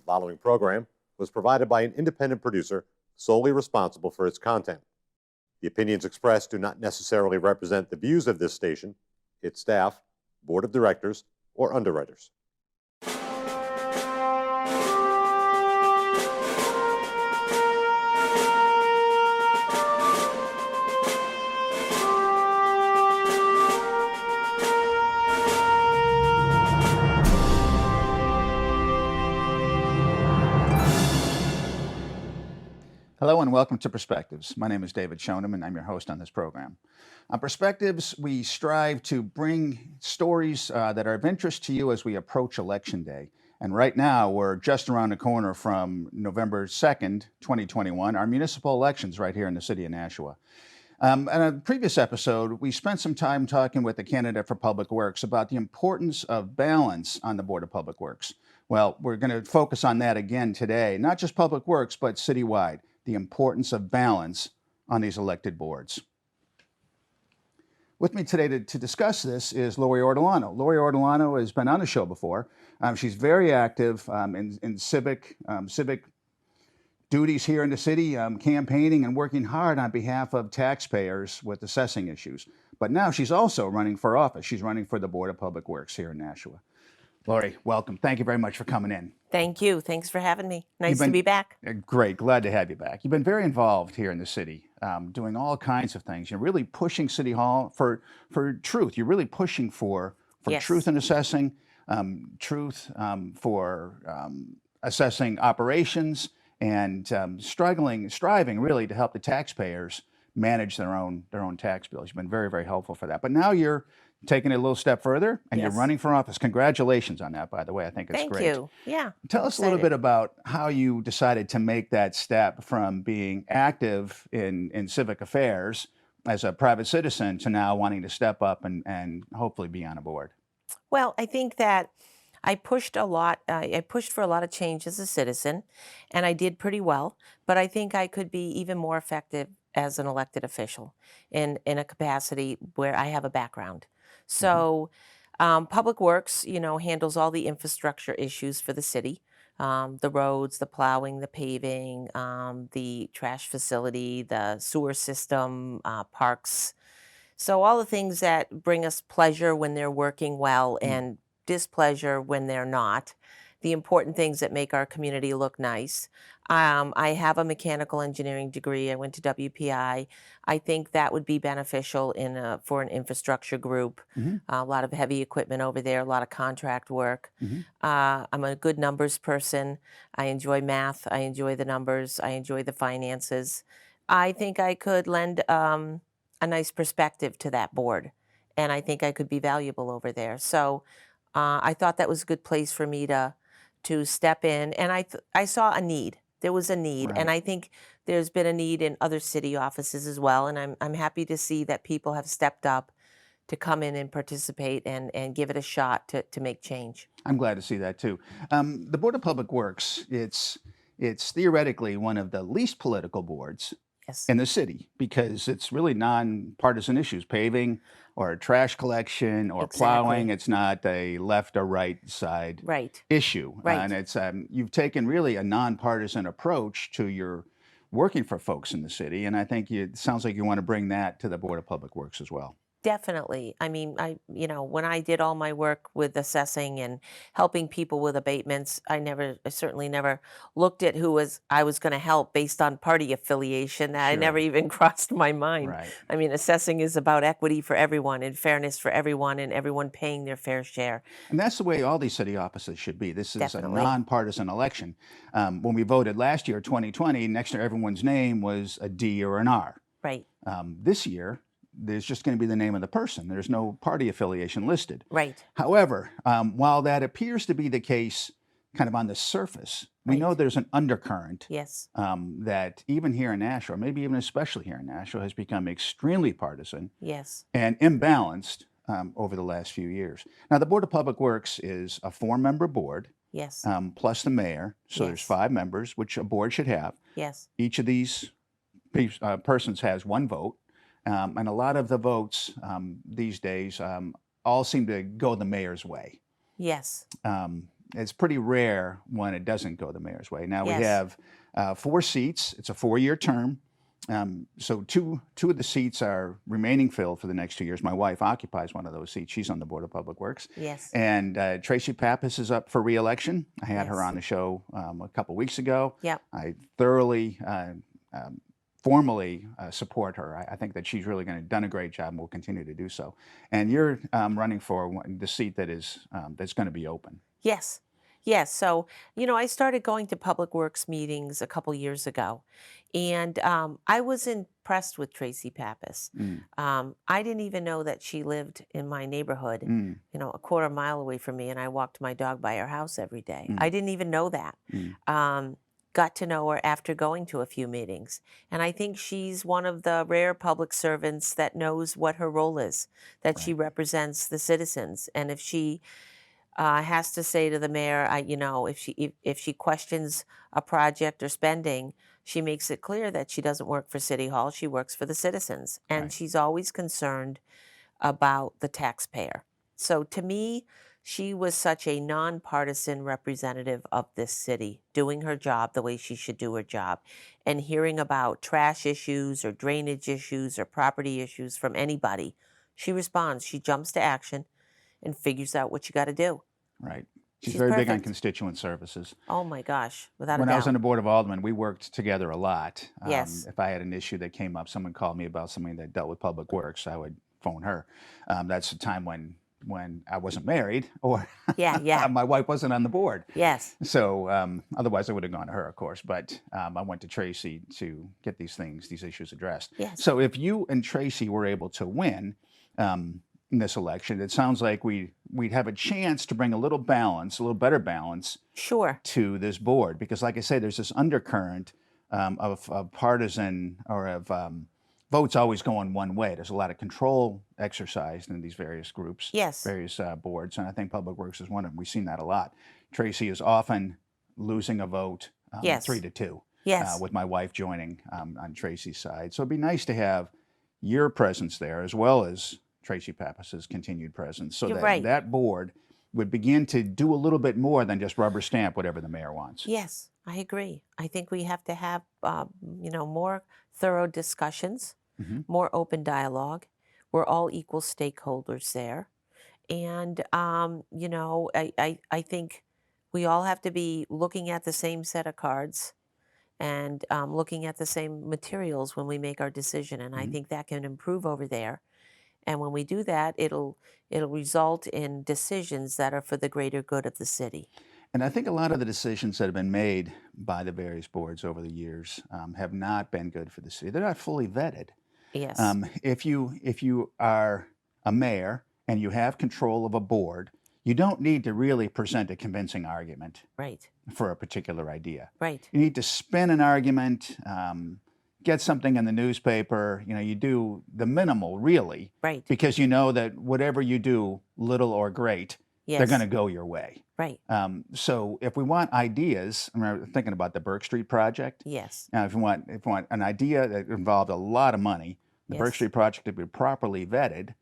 following program was provided by an independent producer solely responsible for its content. The opinions expressed do not necessarily represent the views of this station, its staff, board of directors, or underwriters. Hello and welcome to Perspectives. My name is David Schoneman. I'm your host on this program. On Perspectives, we strive to bring stories that are of interest to you as we approach Election Day. And right now, we're just around the corner from November 2nd, 2021, our municipal elections right here in the city of Nashua. In a previous episode, we spent some time talking with the candidate for Public Works about the importance of balance on the Board of Public Works. Well, we're going to focus on that again today, not just Public Works, but citywide. The importance of balance on these elected boards. With me today to discuss this is Laurie Ortolano. Laurie Ortolano has been on the show before. She's very active in civic duties here in the city, campaigning and working hard on behalf of taxpayers with assessing issues. But now she's also running for office. She's running for the Board of Public Works here in Nashua. Laurie, welcome. Thank you very much for coming in. Thank you. Thanks for having me. Nice to be back. Great. Glad to have you back. You've been very involved here in the city, doing all kinds of things. You're really pushing City Hall for truth. You're really pushing for Yes. truth in assessing, truth for assessing operations, and striving really to help the taxpayers manage their own tax bills. You've been very, very helpful for that. But now you're taking it a little step further, and Yes. you're running for office. Congratulations on that, by the way. I think it's Thank great. you. Yeah. Tell us a little bit about how you decided to make that step from being active in civic affairs as a private citizen to now wanting to step up and hopefully be on a board. Well, I think that I pushed a lot. I pushed for a lot of change as a citizen, and I did pretty well. But I think I could be even more effective as an elected official in a capacity where I have a background. So Public Works, handles all the infrastructure issues for the city, the roads, the plowing, the paving, the trash facility, the sewer system, parks. So all the things that bring us pleasure when they're working well and displeasure when they're not. The important things that make our community look nice. I have a mechanical engineering degree. I went to WPI. I think that would be beneficial for an infrastructure group. A lot of heavy equipment over there, a lot of contract work. I'm a good numbers person. I enjoy math. I enjoy the numbers. I enjoy the finances. I think I could lend a nice perspective to that board, and I think I could be valuable over there. So I thought that was a good place for me to step in, and I saw a need. There was a need, Right. and I think there's been a need in other city offices as well, and I'm happy to see that people have stepped up to come in and participate and give it a shot to make change. I'm glad to see that too. The Board of Public Works, it's theoretically one of the least political boards Yes. in the city because it's really nonpartisan issues, paving or trash collection or plowing. Exactly. It's not a left or right side Right. issue. Right. And it's you've taken really a nonpartisan approach to your working for folks in the city. And I think it sounds like you want to bring that to the Board of Public Works as well. Definitely. I mean, when I did all my work with assessing and helping people with abatements, I certainly never looked at who I was going to help based on party affiliation. That I never even crossed my mind. Right. I mean, assessing is about equity for everyone and fairness for everyone and everyone paying their fair share. And that's the way all these city offices should be. This is Definitely. a nonpartisan election. When we voted last year, 2020, next to everyone's name was a D or an R. Right. This year, there's just going to be the name of the person. There's no party affiliation listed. Right. However, while that appears to be the case kind of on the surface, we know there's an undercurrent Yes. that even here in Nashua, maybe even especially here in Nashua, has become extremely partisan Yes. and imbalanced over the last few years. Now, the Board of Public Works is a 4-member board Yes. plus the mayor. So there's Yes. 5 members, which a board should have. Yes. Each of these persons has 1 vote. And a lot of the votes these days all seem to go the mayor's way. Yes. it's pretty rare when it doesn't go the mayor's way. Now we Yes. have 4 seats. It's a 4-year term. So two of the seats are remaining filled for the next 2 years. My wife occupies one of those seats. She's on the Board of Public Works. Yes. And Tracy Pappas is up for reelection. I had her Yes. on the show a couple weeks ago. Yep. I thoroughly, formally support her. I think that she's really done a great job and will continue to do so. And you're running for the seat that is that's going to be open. Yes. Yes. So, I started going to Public Works meetings a couple years ago, and I was impressed with Tracy Pappas. Mm, I didn't even know that she lived in my neighborhood, mm, a quarter mile away from me, and I walked my dog by her house every day. mm, I didn't even know that. mm. Got to know her after going to a few meetings. And I think she's one of the rare public servants that knows what her role is, that she Right. represents the citizens. And if she has to say to the mayor, if she questions a project or spending, she makes it clear that she doesn't work for City Hall. She works for the citizens, and Right. she's always concerned about the taxpayer. So to me, she was such a nonpartisan representative of this city, doing her job the way she should do her job, and hearing about trash issues or drainage issues or property issues from anybody. She responds. She jumps to action and figures out what you got to do. Right. She's She's very big on perfect. constituent services. Oh my gosh, without a When I was on doubt. the Board of Aldermen, we worked together a lot. Yes. If I had an issue that came up, someone called me about something that dealt with public works, I would phone her. That's a time when I wasn't married or Yeah, yeah. my wife wasn't on the board. Yes. So otherwise, I would have gone to her, of course. But I went to Tracy to get these issues addressed. Yes. So if you and Tracy were able to win in this election, it sounds like we'd have a chance to bring a little better balance Sure. to this board. Because, like I say, there's this undercurrent of partisan or of votes always going one way. There's a lot of control exercised in these various groups, Yes. various boards, and I think Public Works is one of them. We've seen that a lot. Tracy is often losing a vote Yes. 3-2, Yes. with my wife joining on Tracy's side. So it'd be nice to have your presence there as well as Tracy Pappas's continued presence, so You're that right. that board would begin to do a little bit more than just rubber stamp whatever the mayor wants. Yes, I agree. I think we have to have, more thorough discussions, Mhm. more open dialogue. We're all equal stakeholders there. And, I think we all have to be looking at the same set of cards and looking at the same materials when we make our decision. And I Mhm. think that can improve over there. And when we do that, it'll result in decisions that are for the greater good of the city. And I think a lot of the decisions that have been made by the various boards over the years have not been good for the city. They're not fully vetted. Yes. If you are a mayor and you have control of a board, you don't need to really present a convincing argument Right. for a particular idea. Right. You need to spin an argument, get something in the newspaper. You do the minimal, really, Right. because you know that whatever you do, little or great, they're Yes. going to go your way. Right. So if we want ideas, I remember thinking about the Burke Street project. Yes. If you want an idea that involved a lot of money, the Burke Yes. Street project to be properly vetted,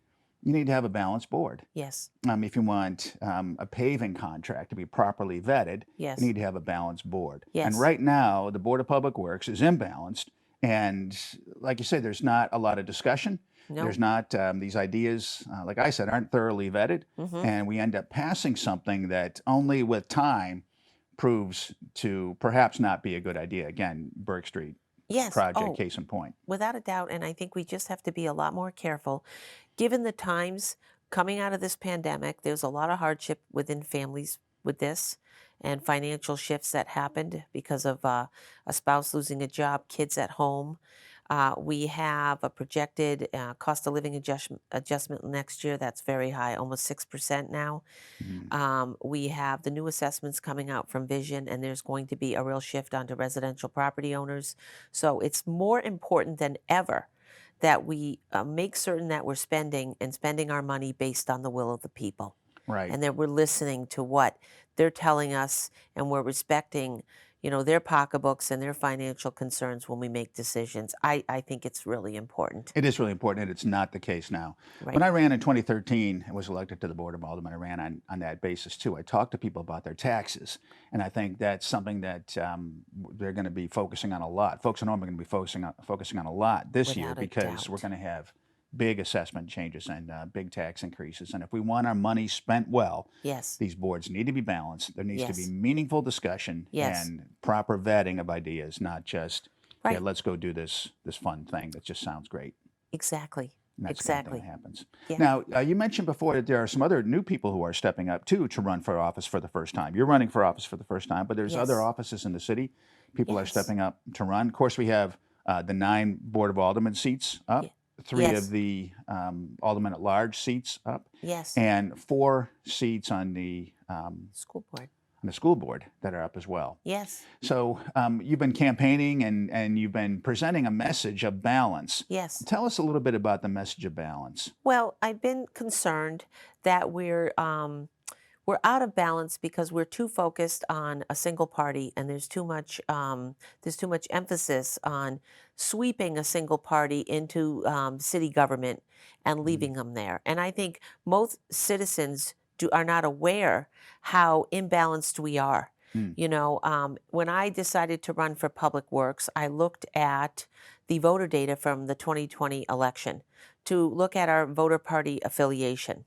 you need to have a balanced board. Yes. If you want a paving contract to be properly vetted, Yes. you need to have a balanced board. Yes. And right now, the Board of Public Works is imbalanced. And like you say, there's not a lot of discussion. No. There's not these ideas, like I said, aren't thoroughly vetted. Mhm. And we end up passing something that only with time proves to perhaps not be a good idea. Again, Burke Street Yes. project, Oh, case in point. without a doubt. And I think we just have to be a lot more careful. Given the times coming out of this pandemic, there's a lot of hardship within families with this and financial shifts that happened because of a spouse losing a job, kids at home. We have a projected cost of living adjustment next year that's very high, almost 6% now. Mhm. We have the new assessments coming out from Vision, and there's going to be a real shift onto residential property owners. So it's more important than ever that we make certain that we're spending our money based on the will of the people, Right. and that we're listening to what they're telling us and we're respecting, their pocketbooks and their financial concerns when we make decisions. I think it's really important. It is really important, and it's not the case now. When Right. I ran in 2013 and was elected to the Board of Aldermen, I ran on that basis too. I talked to people about their taxes, and I think that's something that they're going to be focusing on a lot. Folks at home are going to be focusing on a lot this year Without a because we're doubt. going to have big assessment changes and big tax increases. And if we want our money spent well, Yes. these boards need to be balanced. There needs to be Yes. meaningful discussion Yes. and proper vetting of ideas, not just, yeah, Right. let's go do this fun thing that just sounds great. Exactly. And that's the kind of thing Exactly. that happens. Yeah. Now, you mentioned before that there are some other new people who are stepping up too to run for office for the first time. You're running for office for the first time, but there's other Yes. offices in the city. People are Yes. stepping up to run. Of course, we have the 9 Board of Aldermen seats up, 3 Yes. of the Aldermen at Large seats up, Yes. and 4 seats on School board. the school board that are up as well. Yes. So you've been campaigning and you've been presenting a message of balance. Yes. Tell us a little bit about the message of balance. Well, I've been concerned that we're out of balance because we're too focused on a single party, and there's too much emphasis on sweeping a single party into city government and leaving them there. And I think most citizens are not aware how imbalanced we are. Mm. When I decided to run for public works, I looked at the voter data from the 2020 election to look at our voter party affiliation.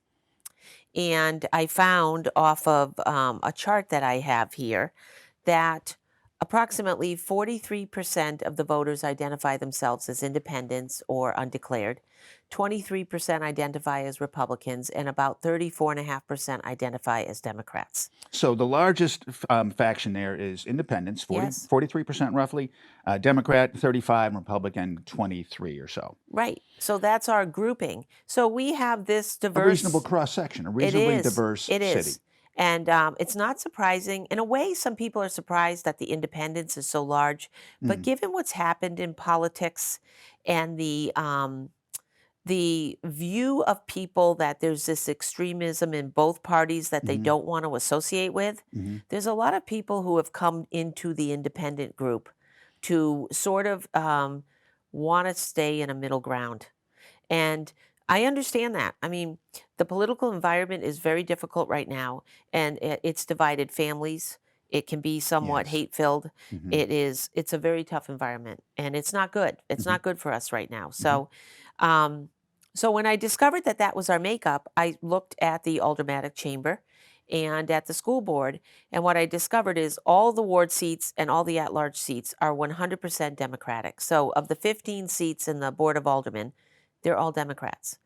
And I found off of a chart that I have here that approximately 43% of the voters identify themselves as independents or undeclared, 23% identify as Republicans, and about 34.5% identify as Democrats. So the largest faction there is independents, 40, Yes. 43% roughly, Democrat 35, and Republican 23 or so. Right. So that's our grouping. So we have this A diverse. reasonable cross section, a It reasonably is. diverse It city. is. And it's not surprising. In a way, some people are surprised that the independence is so large. But Mm. given what's happened in politics and the view of people that there's this extremism in both parties that they Mhm. don't want to associate with, Mhm. there's a lot of people who have come into the independent group to sort of want to stay in a middle ground. And I understand that. I mean, the political environment is very difficult right now, and it's divided families. It can be somewhat Yes. hate-filled. Mhm. It's a very tough environment, and it's not good. It's Mhm. not good for us right now. Mhm. Um, so when I discovered that that was our makeup, I looked at the aldermanic chamber and at the school board, and what I discovered is all the ward seats and all the at-large seats are 100% Democratic. So of the 15 seats in the Board of Aldermen, they're all Democrats.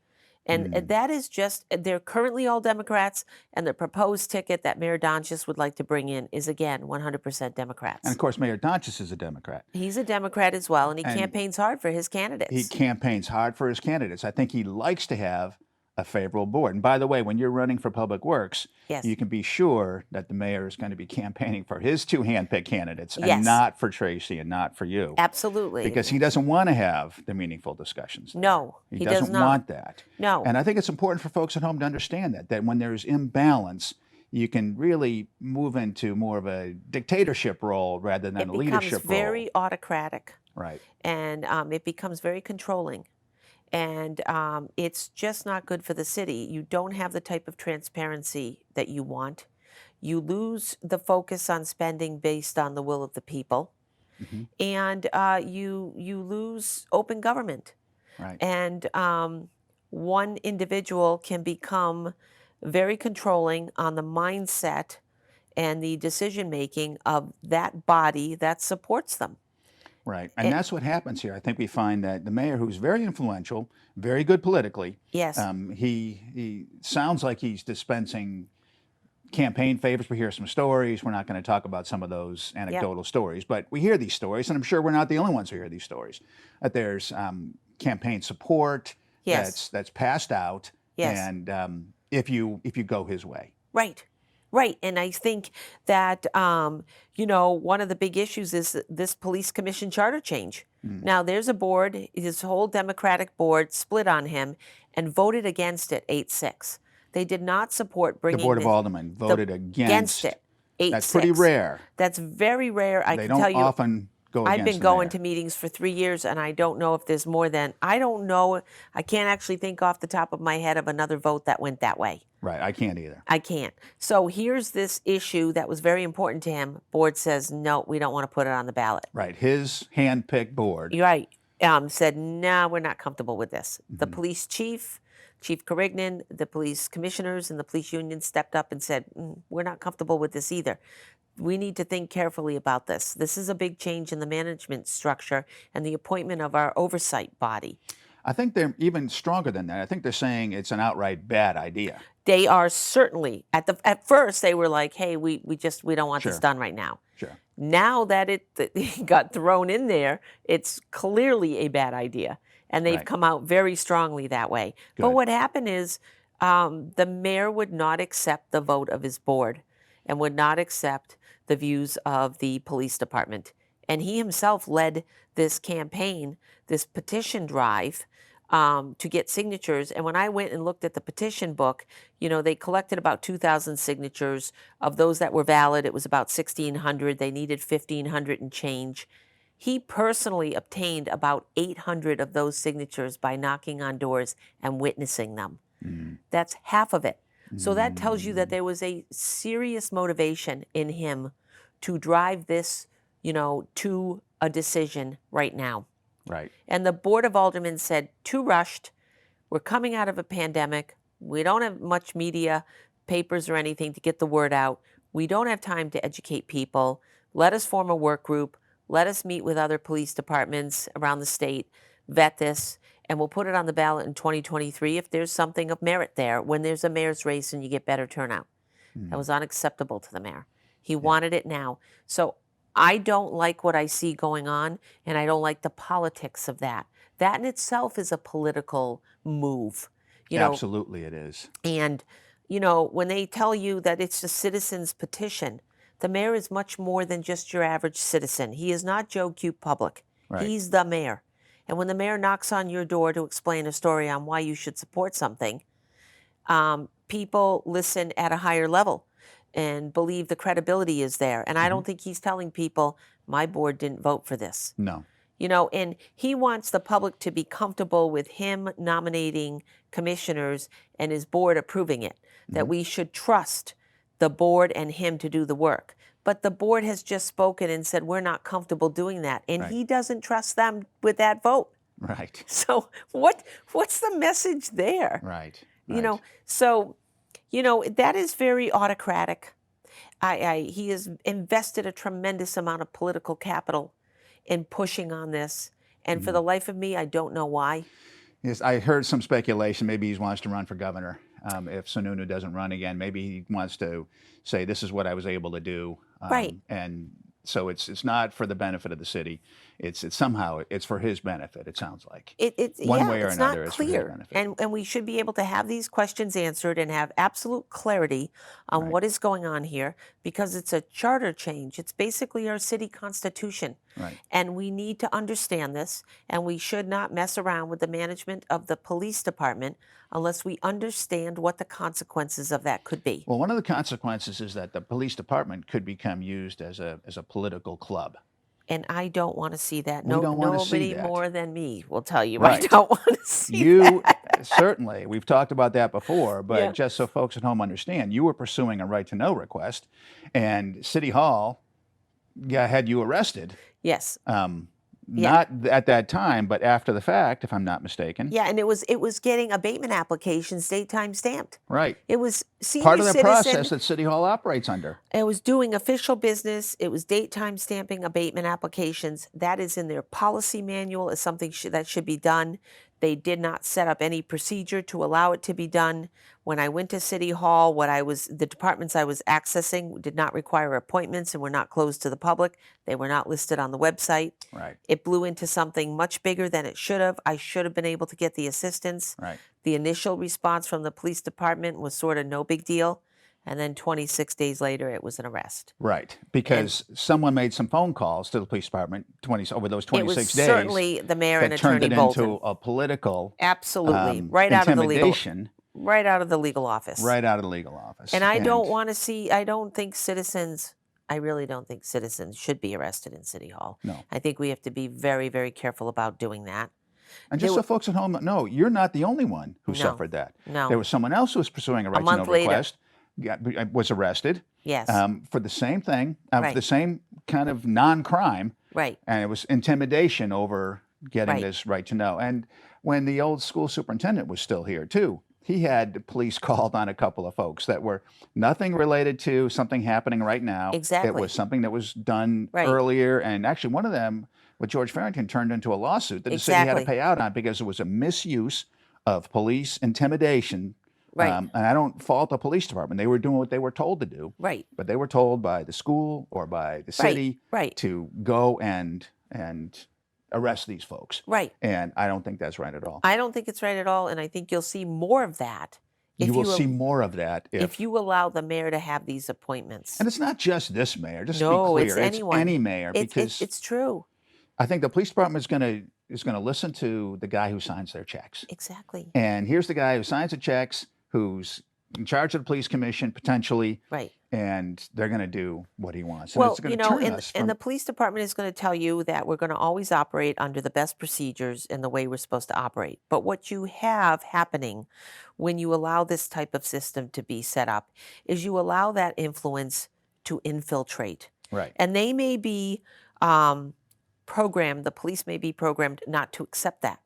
And Mm. that is just, they're currently all Democrats, and the proposed ticket that Mayor Donchis would like to bring in is, again, 100% And Democrats. of course, Mayor Donchis is a Democrat. He's a Democrat as well, and he And campaigns hard for his he candidates. campaigns hard for his candidates. I think he likes to have a favorable board. And by the way, when you're running for public works, Yes. you can be sure that the mayor is going to be campaigning for his 2 handpicked candidates and Yes. not for Tracy and not for you. Absolutely. Because he doesn't want to have the meaningful discussions. There. No, He he does doesn't not. want that. No. And I think it's important for folks at home to understand that when there's imbalance, you can really move into more of a dictatorship role rather than It a becomes leadership very role. autocratic, Right. and it becomes very controlling. And it's just not good for the city. You don't have the type of transparency that you want. You lose the focus on spending based on the will of the people, Mhm. and you lose open government. Right. And one individual can become very controlling on the mindset and the decision making of that body that supports them. Right. And It, that's what happens here. I think we find that the mayor, who's very influential, very good politically, yes, he sounds like he's dispensing campaign favors. We hear some stories. We're not going to talk about some of those anecdotal stories, but we hear these stories, and I'm sure we're not the only ones who hear these stories. That there's campaign support yes, that's passed out, yes. and if you go his way. Right. Right. And I think that, one of the big issues is this police commission charter change. Mm. Now, there's a board, this whole Democratic board split on him and voted against it 8-6. They did not support The bringing Board of Aldermen voted against against it. That's pretty 8-6. rare. That's very rare. I They can tell don't you, often go I've against been the going mayor. to meetings for 3 years, and I don't know if there's more than, I don't know. I can't actually think off the top of my head of another vote that went that way. Right, I can't either. I can't. So here's this issue that was very important to him. Board says, no, we don't want to put it on the ballot. Right, his hand-picked board. You're right. Said, no, we're not comfortable with this. The police chief, Chief Carignan, the police commissioners, and the police union stepped up and said, we're not comfortable with this either. We need to think carefully about this. This is a big change in the management structure and the appointment of our oversight body. I think they're even stronger than that. I think they're saying it's an outright bad idea. They are certainly at first they were like, hey, we don't want this Sure. done right now. Sure. Now that it got thrown in there, it's clearly a bad idea, and they've Right. come out very strongly that way. But Good. what happened is the mayor would not accept the vote of his board and would not accept the views of the police department. And he himself led this campaign, this petition drive, to get signatures. And when I went and looked at the petition book, they collected about 2,000 signatures. Of those that were valid, it was about 1,600. They needed 1,500 and change. He personally obtained about 800 of those signatures by knocking on doors and witnessing them. That's half of it. So that tells you that there was a serious motivation in him to drive this, to a decision right now. Right. And the Board of Aldermen said, too rushed. We're coming out of a pandemic. We don't have much media, papers or anything to get the word out. We don't have time to educate people. Let us form a work group. Let us meet with other police departments around the state, vet this, and we'll put it on the ballot in 2023 if there's something of merit there, when there's a mayor's race and you get better turnout. That was unacceptable to the mayor. He wanted it now. So I don't like what I see going on, and I don't like the politics of that. That in itself is a political move. Absolutely it is. And, when they tell you that it's a citizen's petition, the mayor is much more than just your average citizen. He is not Joe Q. Public. Right. He's the mayor. And when the mayor knocks on your door to explain a story on why you should support something, people listen at a higher level and believe the credibility is there. And I don't think he's telling people, my board didn't vote for this. No. And he wants the public to be comfortable with him nominating commissioners and his board approving it, that we should trust the board and him to do the work. But the board has just spoken and said, we're not comfortable doing that. And Right. he doesn't trust them with that vote. Right. So what's the message there? Right. So, that is very autocratic. He has invested a tremendous amount of political capital in pushing on this. And for the life of me, I don't know why. Yes, I heard some speculation. Maybe he wants to run for governor. If Sununu doesn't run again, maybe he wants to say, this is what I was able to do. Right. And so it's not for the benefit of the city. It's somehow it's for his benefit, it sounds like. It's One way or it's another, not it's for his clear. benefit. And we should be able to have these questions answered and have absolute clarity on Right. what is going on here, because it's a charter change. It's basically our city constitution. Right. And we need to understand this, and we should not mess around with the management of the police department unless we understand what the consequences of that could be. Well, one of the consequences is that the police department could become used as a political club. And I don't want to see that. We don't wanna see Nobody that. more than me will tell you Right. I don't want to see You that. certainly, we've talked about that before, but Yeah. just so folks at home understand, you were pursuing a right to know request, and City Hall had you arrested. Yes. Not at that time, but after the fact, if I'm not mistaken. Yeah, and it was getting abatement applications date time stamped. Right. It was senior Part of the citizen. process that City Hall operates under. It was doing official business. It was date time stamping abatement applications. That is in their policy manual as something that should be done. They did not set up any procedure to allow it to be done. When I went to City Hall, the departments I was accessing did not require appointments and were not closed to the public. They were not listed on the website. Right. It blew into something much bigger than it should have. I should have been able to get the assistance. Right. The initial response from the police department was sort of no big deal. And then 26 days later, it was an arrest. Right. Because someone made some phone calls to the police department over those 26 It was days. certainly the mayor and that turned Attorney it Bolton. into a political Absolutely. Right out of the legal. intimidation right out of the legal office. right out of the legal office. And I don't want to see, I don't think citizens, I really don't think citizens should be arrested in City Hall. No. I think we have to be very, very careful about doing that. And just so folks at home know, you're not the only one who No, suffered that. no. There was someone else who was pursuing a right to month know later. request, was arrested Yes. for the same thing, for Right. the same kind of non-crime, Right. and it was intimidation over getting Right. this right to know. And when the old school superintendent was still here too, he had the police called on a couple of folks that were nothing related to something happening right now. It Exactly. was something that was done Right. earlier, and actually one of them with George Farrington turned into a lawsuit that the city had to Exactly. pay out on because it was a misuse of police intimidation. Right. And I don't fault the police department. They were doing what they were told to do, Right. but they were told by the school or by the city Right. to go and arrest these folks. Right. And I don't think that's right at all. I don't think it's right at all, and I think you'll see more of that You will al- see more of that if you allow the mayor to have these appointments. and it's not just this mayor. Just to No, be it's clear, anyone. any mayor because It's true. I think the police department is gonna listen to the guy who signs their checks. Exactly. And here's the guy who signs the checks, who's in charge of the police commission potentially, Right. and they're going to do what he wants. And Well, it's going you to know, turn and, us and from the police department is going to tell you that we're going to always operate under the best procedures and the way we're supposed to operate. But what you have happening when you allow this type of system to be set up is you allow that influence to infiltrate. right. And they may be programmed, the police may be programmed not to accept that.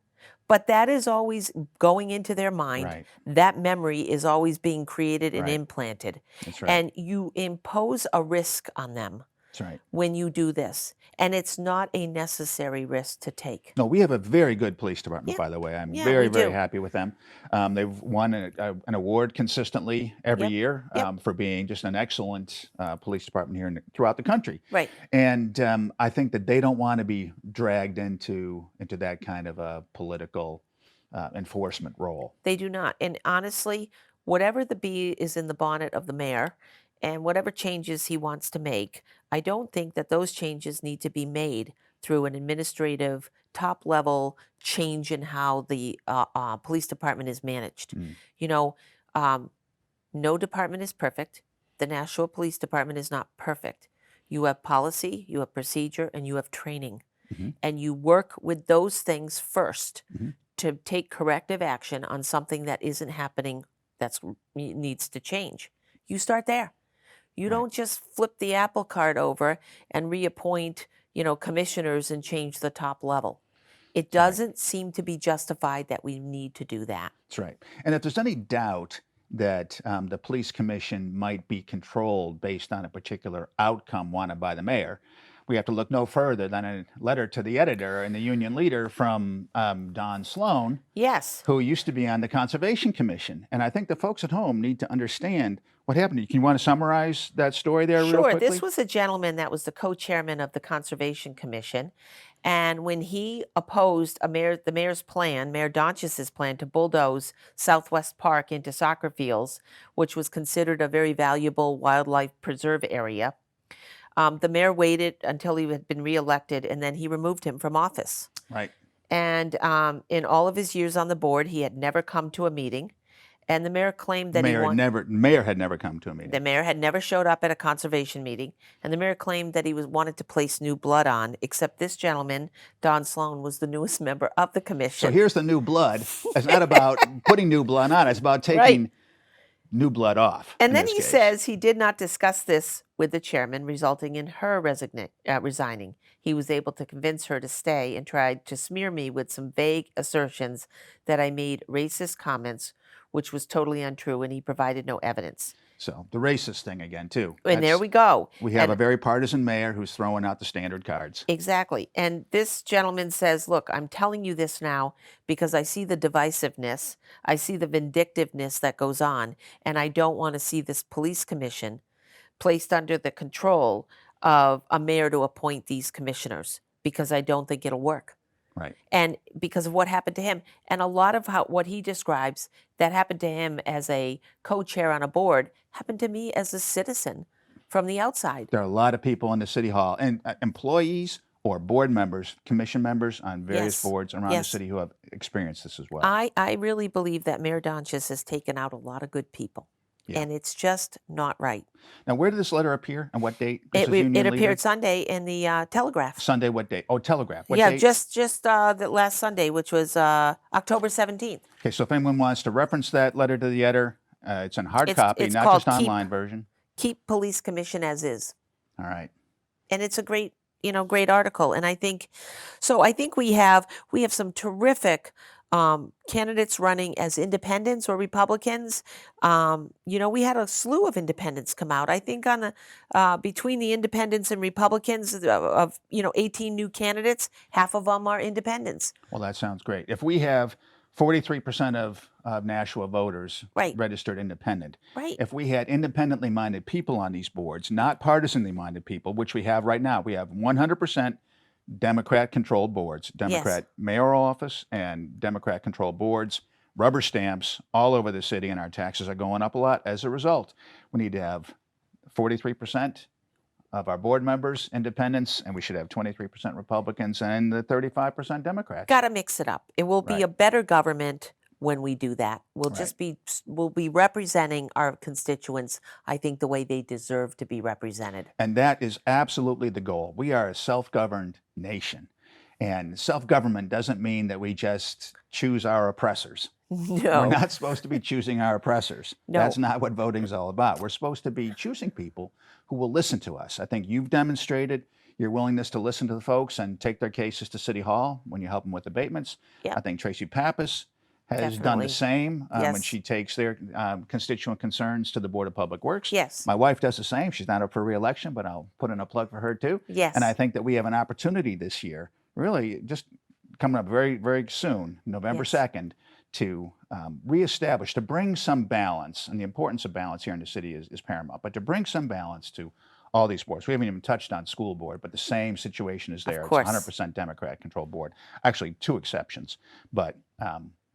But that is always going into their mind. Right. That memory is always being created and Right. implanted. That's right. And you impose a risk on them That's right. when you do this. And it's not a necessary risk to take. No, we have a very good police department, Yeah. by the way. I'm Yeah, very, we very do. happy with them. They've won an award consistently every Yep. year Yep. for being just an excellent police department here throughout the country. Right. And I think that they don't want to be dragged into that kind of a political enforcement role. They do not. And honestly, whatever the bee is in the bonnet of the mayor and whatever changes he wants to make, I don't think that those changes need to be made through an administrative top level change in how the police department is managed. Mm. You know, no department is perfect. The Nashua Police Department is not perfect. You have policy, you have procedure, and you have training. Mhm. And you work with those things first Mhm. to take corrective action on something that isn't happening that needs to change. You start there. You Right. don't just flip the apple cart over and reappoint, commissioners and change the top level. It doesn't seem to be justified that we need to do that. That's right. And if there's any doubt that the police commission might be controlled based on a particular outcome wanted by the mayor, we have to look no further than a letter to the editor and the union leader from Don Sloan, Yes. who used to be on the Conservation Commission. And I think the folks at home need to understand what happened. Can you want to summarize that story there real Sure. quickly? This was a gentleman that was the co-chairman of the Conservation Commission. And when he opposed the mayor's plan, Mayor Donchis's plan to bulldoze Southwest Park into soccer fields, which was considered a very valuable wildlife preserve area, the mayor waited until he had been reelected, and then he removed him from office. Right. And in all of his years on the board, he had never come to a meeting. And the mayor claimed that Mayor had never come to a meeting. the mayor had never showed up at a conservation meeting, and the mayor claimed that he wanted to place new blood on, except this gentleman, Don Sloan, was the newest member of the commission. So here's the new blood. It's not about putting new blood on. It's about taking new blood off. And in then this he case. says he did not discuss this with the chairman, resulting in her resigning. He was able to convince her to stay and tried to smear me with some vague assertions that I made racist comments, which was totally untrue, and he provided no evidence. So the racist thing again, too. And there we go. We have And- a very partisan mayor who's throwing out the standard cards. Exactly. And this gentleman says, look, I'm telling you this now because I see the divisiveness, I see the vindictiveness that goes on, and I don't want to see this police commission placed under the control of a mayor to appoint these commissioners because I don't think it'll work. Right. And because of what happened to him. And a lot of what he describes that happened to him as a co-chair on a board happened to me as a citizen from the outside. There are a lot of people in the city hall and employees or board members, commission members on various Yes. boards around the Yes. city who have experienced this as well. I really believe that Mayor Donches has taken out a lot of good people, Yeah. and it's just not right. Now, where did this letter appear and what date? This It, is re- Union it Leader? appeared Sunday in the Telegraph. Sunday, what date? Oh, Telegraph. What Yeah, date? just the last Sunday, which was October 17th. Okay, so if anyone wants to reference that letter to the editor, it's in hard It's- copy, it's not called just Keep- online version. Keep Police Commission as is. All right. And it's a great, great article. And I think we have some terrific candidates running as independents or Republicans. We had a slew of independents come out. I think on the between the independents and Republicans of 18 new candidates, half of them are independents. Well, that sounds great. If we have 43% of Nashua voters Right. registered independent, Right. if we had independently minded people on these boards, not partisanly minded people, which we have right now, we have 100% Democrat-controlled boards, Democrat mayoral office and Democrat-controlled boards, rubber stamps all over the city, and our taxes are going up a lot. As a result, we need to have 43% of our board members independents, and we should have 23% Republicans and the 35% Democrats. Got to mix it up. It will be Right. a better government when we do that. We'll Right. just we'll be representing our constituents, I think, the way they deserve to be represented. And that is absolutely the goal. We are a self-governed nation. And self-government doesn't mean that we just choose our oppressors. No. We're not supposed to be choosing our oppressors. No. That's not what voting is all about. We're supposed to be choosing people who will listen to us. I think you've demonstrated your willingness to listen to the folks and take their cases to City Hall when you help them with abatements. Yeah. I think Tracy Pappas has done Definitely. the same when Yes. she takes their constituent concerns to the Board of Public Works. Yes. My wife does the same. She's not up for re-election, but I'll put in a plug for her too. Yes. And I think that we have an opportunity this year, really just coming up very, very soon, November Yes. 2nd, to reestablish, to bring some balance. And the importance of balance here in the city is paramount, but to bring some balance to all these boards. We haven't even touched on school board, but the same situation is there. It's course. 100% Democrat-controlled board. Actually, two exceptions, but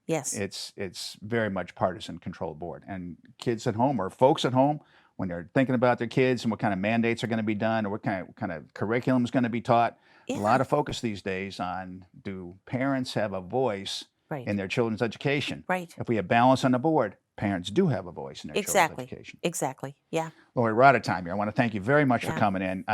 Yes. it's very much partisan-controlled board. And kids at home or folks at home, when they're thinking about their kids and what kind of mandates are going to be done or what kind of curriculum is going to be taught, a Yeah. lot of focus these days on, do parents have a voice Right. in their children's education? Right. If we have balance on the board, parents do have a voice in their Exactly. children's education. Exactly. Yeah. Laurie, we're out of time here. I want to thank you very much for Yeah. coming in.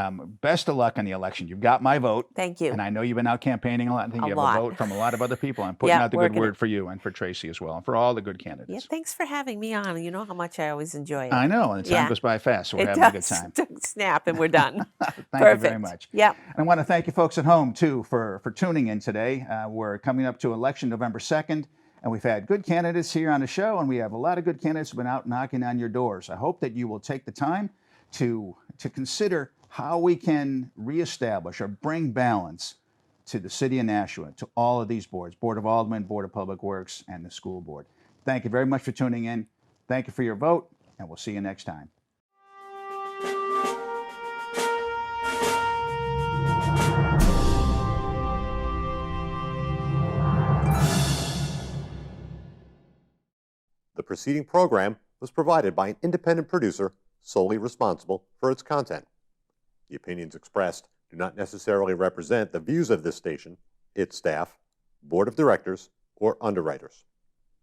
Best of luck on the election. You've got my vote. Thank you. And I know you've been out campaigning a lot. I think A you have lot. a vote from a lot of other people. I'm putting Yeah, out the good working word it. for you and for Tracy as well, and for all the good Yeah. candidates. Thanks for having me on. You know how much I always enjoy it. I know, and the time Yeah. goes by fast, so we're It having does. a good time. Snap, and we're done. Thank Perfect. you very much. Yeah. And I want to thank you folks at home, too, for tuning in today. We're coming up to election November 2nd, and we've had good candidates here on the show, and we have a lot of good candidates who've been out knocking on your doors. I hope that you will take the time to consider how we can reestablish or bring balance to the city of Nashua, to all of these boards, Board of Aldermen, Board of Public Works, and the school board. Thank you very much for tuning in. Thank you for your vote, and we'll see you next time. The preceding program was provided by an independent producer solely responsible for its content. The opinions expressed do not necessarily represent the views of this station, its staff, board of directors, or underwriters.